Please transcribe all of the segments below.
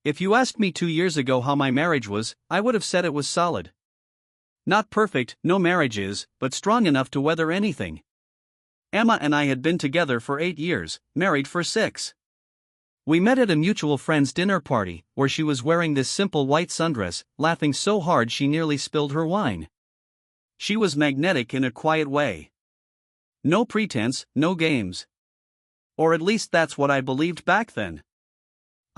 If you asked me 2 years ago how my marriage was, I would have said it was solid. Not perfect, no marriage is, but strong enough to weather anything. Emma and I had been together for 8 years, married for 6. We met at a mutual friend's dinner party, where she was wearing this simple white sundress, laughing so hard she nearly spilled her wine. She was magnetic in a quiet way. No pretense, no games. Or at least that's what I believed back then.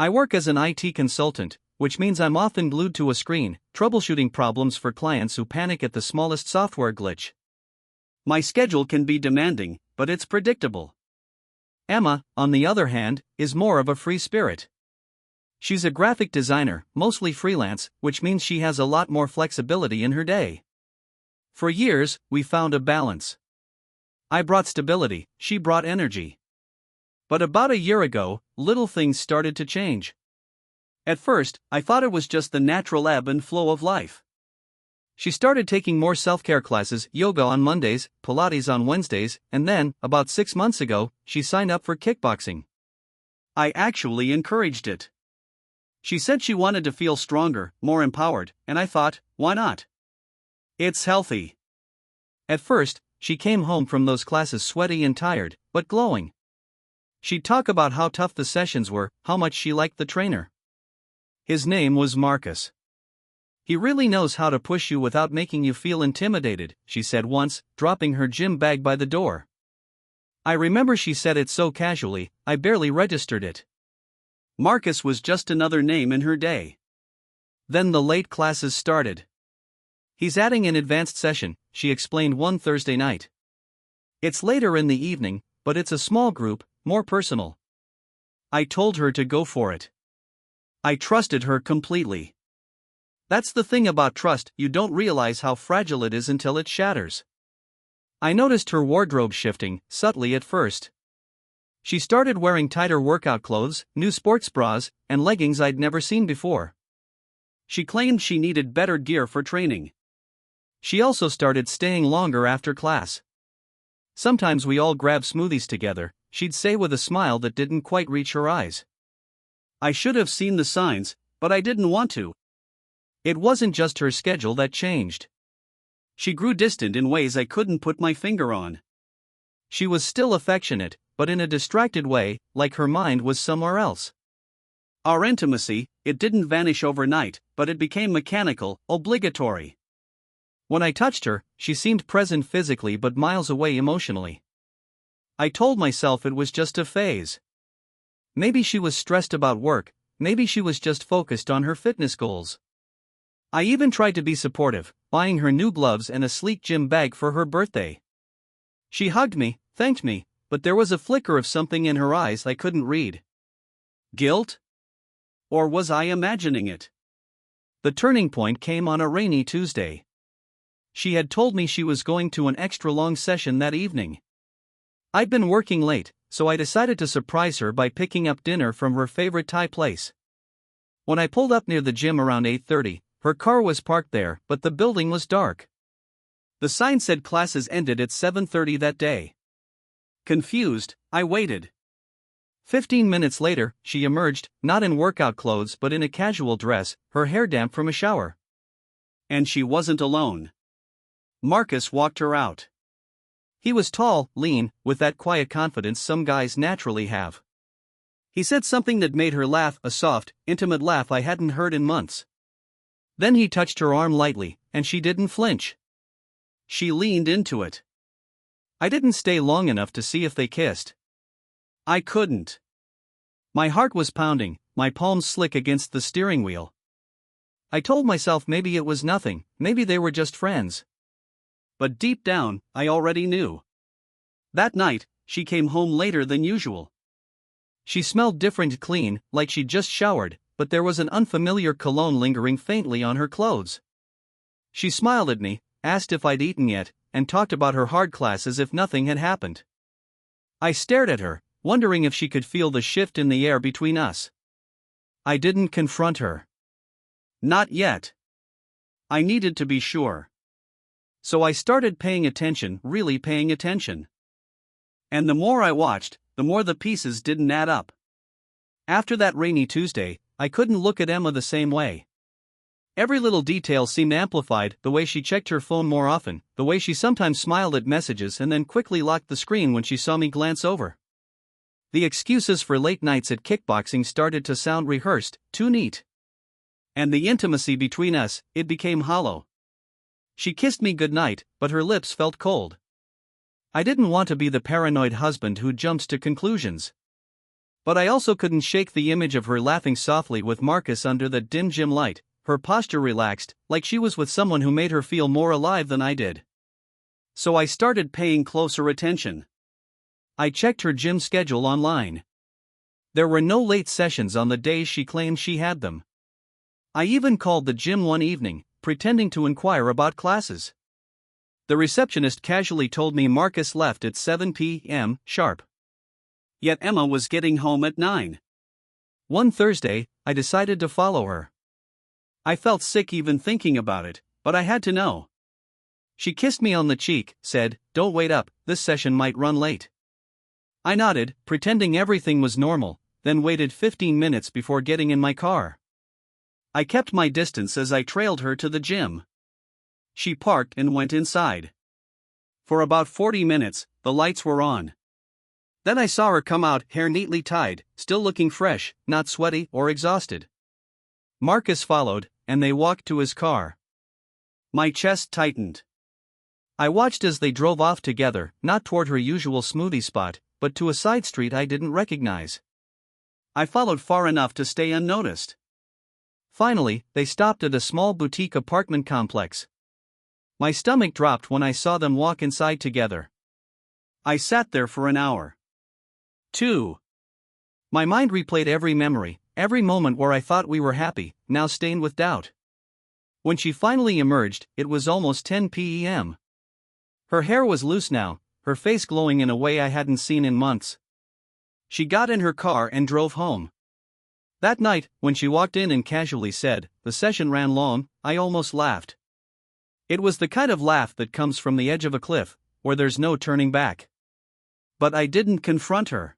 I work as an IT consultant, which means I'm often glued to a screen, troubleshooting problems for clients who panic at the smallest software glitch. My schedule can be demanding, but it's predictable. Emma, on the other hand, is more of a free spirit. She's a graphic designer, mostly freelance, which means she has a lot more flexibility in her day. For years, we found a balance. I brought stability, she brought energy. But about a year ago, little things started to change. At first, I thought it was just the natural ebb and flow of life. She started taking more self-care classes, yoga on Mondays, Pilates on Wednesdays, and then, about 6 months ago, she signed up for kickboxing. I actually encouraged it. She said she wanted to feel stronger, more empowered, and I thought, why not? It's healthy. At first, she came home from those classes sweaty and tired, but glowing. She'd talk about how tough the sessions were, how much she liked the trainer. His name was Marcus. He really knows how to push you without making you feel intimidated, she said once, dropping her gym bag by the door. I remember she said it so casually, I barely registered it. Marcus was just another name in her day. Then the late classes started. He's adding an advanced session, she explained one Thursday night. It's later in the evening, but it's a small group, more personal. I told her to go for it. I trusted her completely. That's the thing about trust, you don't realize how fragile it is until it shatters. I noticed her wardrobe shifting, subtly at first. She started wearing tighter workout clothes, new sports bras, and leggings I'd never seen before. She claimed she needed better gear for training. She also started staying longer after class. Sometimes we all grab smoothies together, she'd say with a smile that didn't quite reach her eyes. I should have seen the signs, but I didn't want to. It wasn't just her schedule that changed. She grew distant in ways I couldn't put my finger on. She was still affectionate, but in a distracted way, like her mind was somewhere else. Our intimacy, it didn't vanish overnight, but it became mechanical, obligatory. When I touched her, she seemed present physically but miles away emotionally. I told myself it was just a phase. Maybe she was stressed about work, maybe she was just focused on her fitness goals. I even tried to be supportive, buying her new gloves and a sleek gym bag for her birthday. She hugged me, thanked me, but there was a flicker of something in her eyes I couldn't read. Guilt? Or was I imagining it? The turning point came on a rainy Tuesday. She had told me she was going to an extra long session that evening. I'd been working late, so I decided to surprise her by picking up dinner from her favorite Thai place. When I pulled up near the gym around 8:30, her car was parked there, but the building was dark. The sign said classes ended at 7:30 that day. Confused, I waited. 15 minutes later, she emerged, not in workout clothes but in a casual dress, her hair damp from a shower. And she wasn't alone. Marcus walked her out. He was tall, lean, with that quiet confidence some guys naturally have. He said something that made her laugh, a soft, intimate laugh I hadn't heard in months. Then he touched her arm lightly, and she didn't flinch. She leaned into it. I didn't stay long enough to see if they kissed. I couldn't. My heart was pounding, my palms slick against the steering wheel. I told myself maybe it was nothing, maybe they were just friends. But deep down, I already knew. That night, she came home later than usual. She smelled different, clean, like she'd just showered, but there was an unfamiliar cologne lingering faintly on her clothes. She smiled at me, asked if I'd eaten yet, and talked about her hard class as if nothing had happened. I stared at her, wondering if she could feel the shift in the air between us. I didn't confront her. Not yet. I needed to be sure. So I started paying attention, really paying attention. And the more I watched, the more the pieces didn't add up. After that rainy Tuesday, I couldn't look at Emma the same way. Every little detail seemed amplified: the way she checked her phone more often, the way she sometimes smiled at messages and then quickly locked the screen when she saw me glance over. The excuses for late nights at kickboxing started to sound rehearsed, too neat. And the intimacy between us, it became hollow. She kissed me goodnight, but her lips felt cold. I didn't want to be the paranoid husband who jumps to conclusions. But I also couldn't shake the image of her laughing softly with Marcus under the dim gym light, her posture relaxed, like she was with someone who made her feel more alive than I did. So I started paying closer attention. I checked her gym schedule online. There were no late sessions on the days she claimed she had them. I even called the gym one evening, pretending to inquire about classes. The receptionist casually told me Marcus left at 7 p.m. sharp. Yet Emma was getting home at 9. One Thursday, I decided to follow her. I felt sick even thinking about it, but I had to know. She kissed me on the cheek, said, "Don't wait up, this session might run late." I nodded, pretending everything was normal, then waited 15 minutes before getting in my car. I kept my distance as I trailed her to the gym. She parked and went inside. For about 40 minutes, the lights were on. Then I saw her come out, hair neatly tied, still looking fresh, not sweaty or exhausted. Marcus followed, and they walked to his car. My chest tightened. I watched as they drove off together, not toward her usual smoothie spot, but to a side street I didn't recognize. I followed far enough to stay unnoticed. Finally, they stopped at a small boutique apartment complex. My stomach dropped when I saw them walk inside together. I sat there for an hour. 2. My mind replayed every memory, every moment where I thought we were happy, now stained with doubt. When she finally emerged, it was almost 10 p.m. Her hair was loose now, her face glowing in a way I hadn't seen in months. She got in her car and drove home. That night, when she walked in and casually said, "The session ran long," I almost laughed. It was the kind of laugh that comes from the edge of a cliff, where there's no turning back. But I didn't confront her.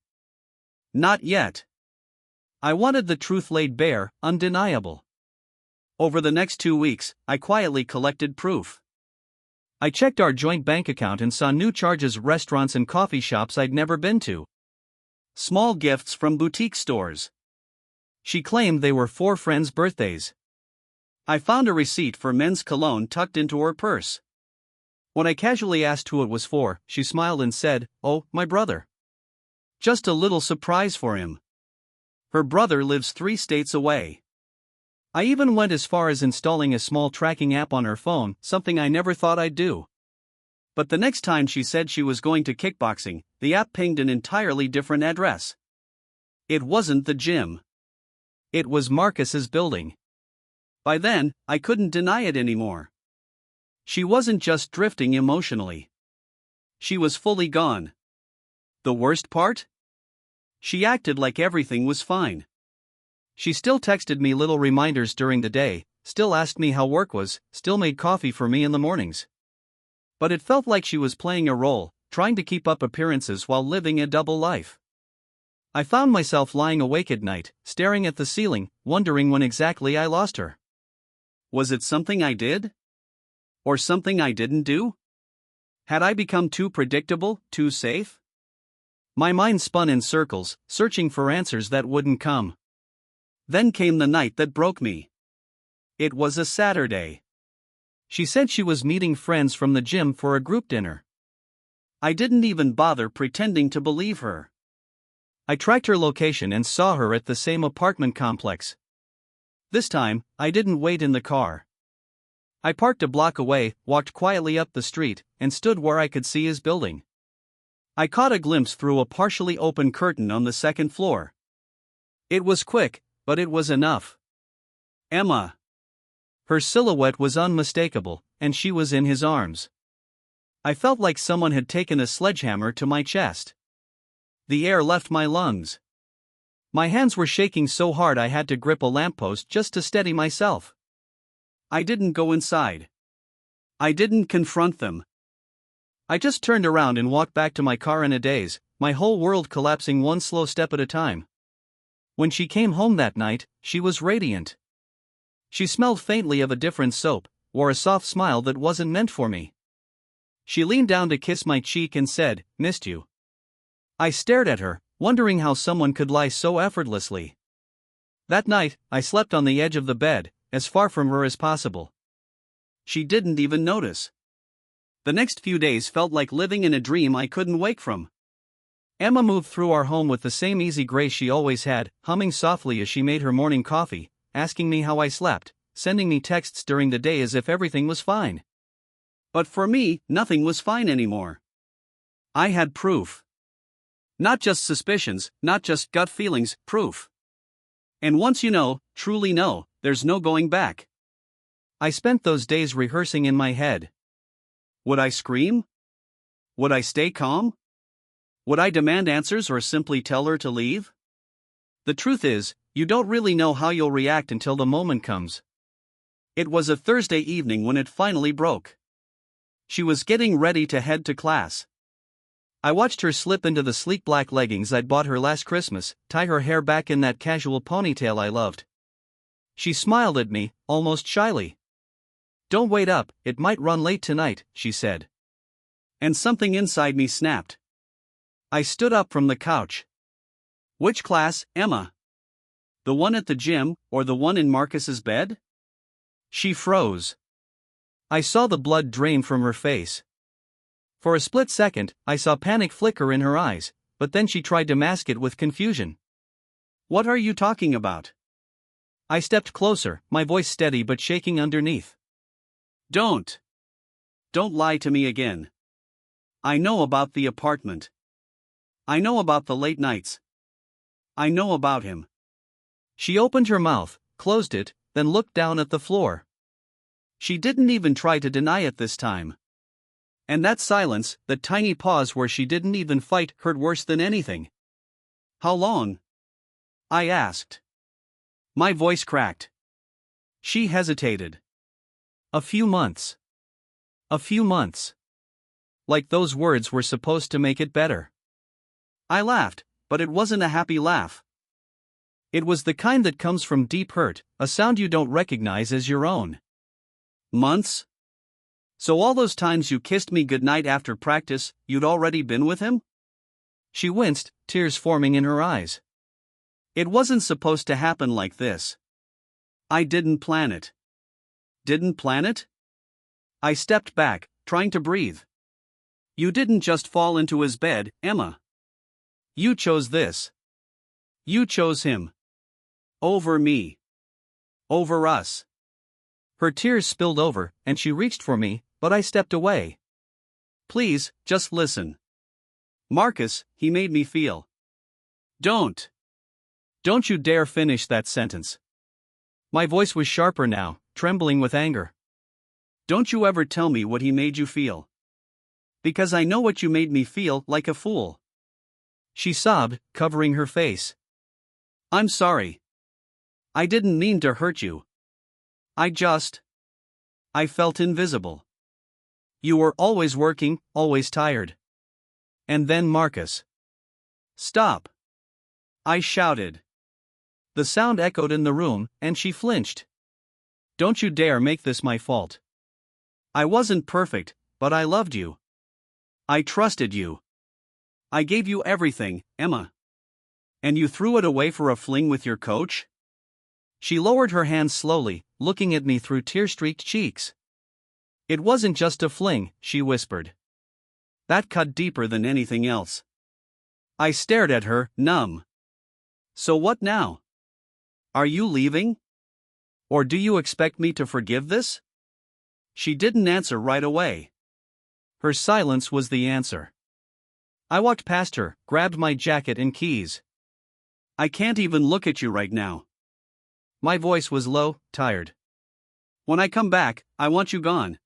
Not yet. I wanted the truth laid bare, undeniable. Over the next 2 weeks, I quietly collected proof. I checked our joint bank account and saw new charges: restaurants and coffee shops I'd never been to. Small gifts from boutique stores. She claimed they were for friends' birthdays. I found a receipt for men's cologne tucked into her purse. When I casually asked who it was for, she smiled and said, "Oh, my brother. Just a little surprise for him." Her brother lives 3 states away. I even went as far as installing a small tracking app on her phone, something I never thought I'd do. But the next time she said she was going to kickboxing, the app pinged an entirely different address. It wasn't the gym. It was Marcus's building. By then, I couldn't deny it anymore. She wasn't just drifting emotionally. She was fully gone. The worst part? She acted like everything was fine. She still texted me little reminders during the day, still asked me how work was, still made coffee for me in the mornings. But it felt like she was playing a role, trying to keep up appearances while living a double life. I found myself lying awake at night, staring at the ceiling, wondering when exactly I lost her. Was it something I did? Or something I didn't do? Had I become too predictable, too safe? My mind spun in circles, searching for answers that wouldn't come. Then came the night that broke me. It was a Saturday. She said she was meeting friends from the gym for a group dinner. I didn't even bother pretending to believe her. I tracked her location and saw her at the same apartment complex. This time, I didn't wait in the car. I parked a block away, walked quietly up the street, and stood where I could see his building. I caught a glimpse through a partially open curtain on the second floor. It was quick, but it was enough. Emma. Her silhouette was unmistakable, and she was in his arms. I felt like someone had taken a sledgehammer to my chest. The air left my lungs. My hands were shaking so hard I had to grip a lamppost just to steady myself. I didn't go inside. I didn't confront them. I just turned around and walked back to my car in a daze, my whole world collapsing one slow step at a time. When she came home that night, she was radiant. She smelled faintly of a different soap, wore a soft smile that wasn't meant for me. She leaned down to kiss my cheek and said, "Missed you." I stared at her, wondering how someone could lie so effortlessly. That night, I slept on the edge of the bed, as far from her as possible. She didn't even notice. The next few days felt like living in a dream I couldn't wake from. Emma moved through our home with the same easy grace she always had, humming softly as she made her morning coffee, asking me how I slept, sending me texts during the day as if everything was fine. But for me, nothing was fine anymore. I had proof. Not just suspicions, not just gut feelings, proof. And once you know, truly know, there's no going back. I spent those days rehearsing in my head. Would I scream? Would I stay calm? Would I demand answers or simply tell her to leave? The truth is, you don't really know how you'll react until the moment comes. It was a Thursday evening when it finally broke. She was getting ready to head to class. I watched her slip into the sleek black leggings I'd bought her last Christmas, tie her hair back in that casual ponytail I loved. She smiled at me, almost shyly. "Don't wait up, it might run late tonight," she said. And something inside me snapped. I stood up from the couch. Which class, Emma? The one at the gym, or the one in Marcus's bed? She froze. I saw the blood drain from her face. For a split second, I saw panic flicker in her eyes, but then she tried to mask it with confusion. "What are you talking about?" I stepped closer, my voice steady but shaking underneath. Don't lie to me again. I know about the apartment. I know about the late nights. I know about him." She opened her mouth, closed it, then looked down at the floor. She didn't even try to deny it this time. And that silence, that tiny pause where she didn't even fight, hurt worse than anything. "How long?" I asked. My voice cracked. She hesitated. "A few months. A few months." Like those words were supposed to make it better. I laughed, but it wasn't a happy laugh. It was the kind that comes from deep hurt, a sound you don't recognize as your own. "Months? So all those times you kissed me goodnight after practice, you'd already been with him?" She winced, tears forming in her eyes. "It wasn't supposed to happen like this. I didn't plan it." "Didn't plan it?" I stepped back, trying to breathe. "You didn't just fall into his bed, Emma. You chose this. You chose him. Over me. Over us." Her tears spilled over, and she reached for me, but I stepped away. "Please, just listen. Marcus, he made me feel." Don't you dare finish that sentence." My voice was sharper now, trembling with anger. "Don't you ever tell me what he made you feel. Because I know what you made me feel, like a fool." She sobbed, covering her face. "I'm sorry. I didn't mean to hurt you. I felt invisible. You were always working, always tired. And then Marcus." "Stop!" I shouted. The sound echoed in the room, and she flinched. "Don't you dare make this my fault. I wasn't perfect, but I loved you. I trusted you. I gave you everything, Emma. And you threw it away for a fling with your coach?" She lowered her hands slowly, looking at me through tear-streaked cheeks. "It wasn't just a fling," she whispered. "That cut deeper than anything else." I stared at her, numb. "So what now? Are you leaving? Or do you expect me to forgive this?" She didn't answer right away. Her silence was the answer. I walked past her, grabbed my jacket and keys. "I can't even look at you right now." My voice was low, tired. "When I come back, I want you gone."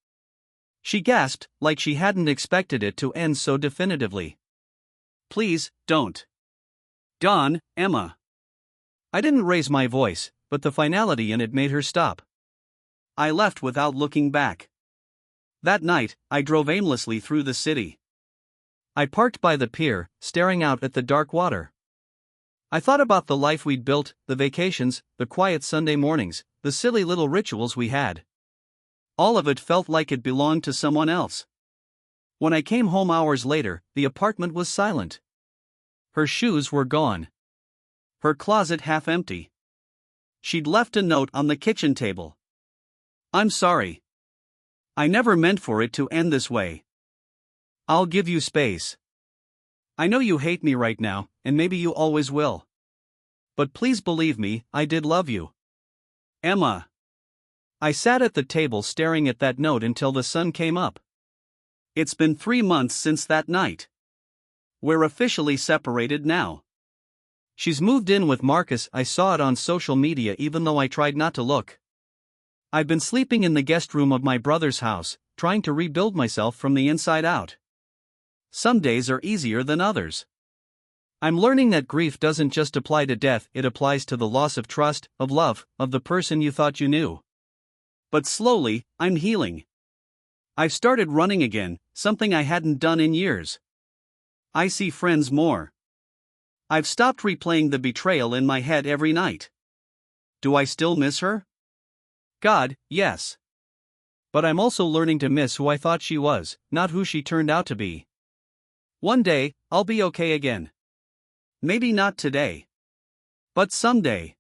She gasped, like she hadn't expected it to end so definitively. "Please, don't." "Gone, Emma." I didn't raise my voice, but the finality in it made her stop. I left without looking back. That night, I drove aimlessly through the city. I parked by the pier, staring out at the dark water. I thought about the life we'd built, the vacations, the quiet Sunday mornings, the silly little rituals we had. All of it felt like it belonged to someone else. When I came home hours later, the apartment was silent. Her shoes were gone. Her closet half empty. She'd left a note on the kitchen table. "I'm sorry. I never meant for it to end this way. I'll give you space. I know you hate me right now, and maybe you always will. But please believe me, I did love you. Emma." I sat at the table staring at that note until the sun came up. It's been 3 months since that night. We're officially separated now. She's moved in with Marcus. I saw it on social media even though I tried not to look. I've been sleeping in the guest room of my brother's house, trying to rebuild myself from the inside out. Some days are easier than others. I'm learning that grief doesn't just apply to death, it applies to the loss of trust, of love, of the person you thought you knew. But slowly, I'm healing. I've started running again, something I hadn't done in years. I see friends more. I've stopped replaying the betrayal in my head every night. Do I still miss her? God, yes. But I'm also learning to miss who I thought she was, not who she turned out to be. One day, I'll be okay again. Maybe not today. But someday.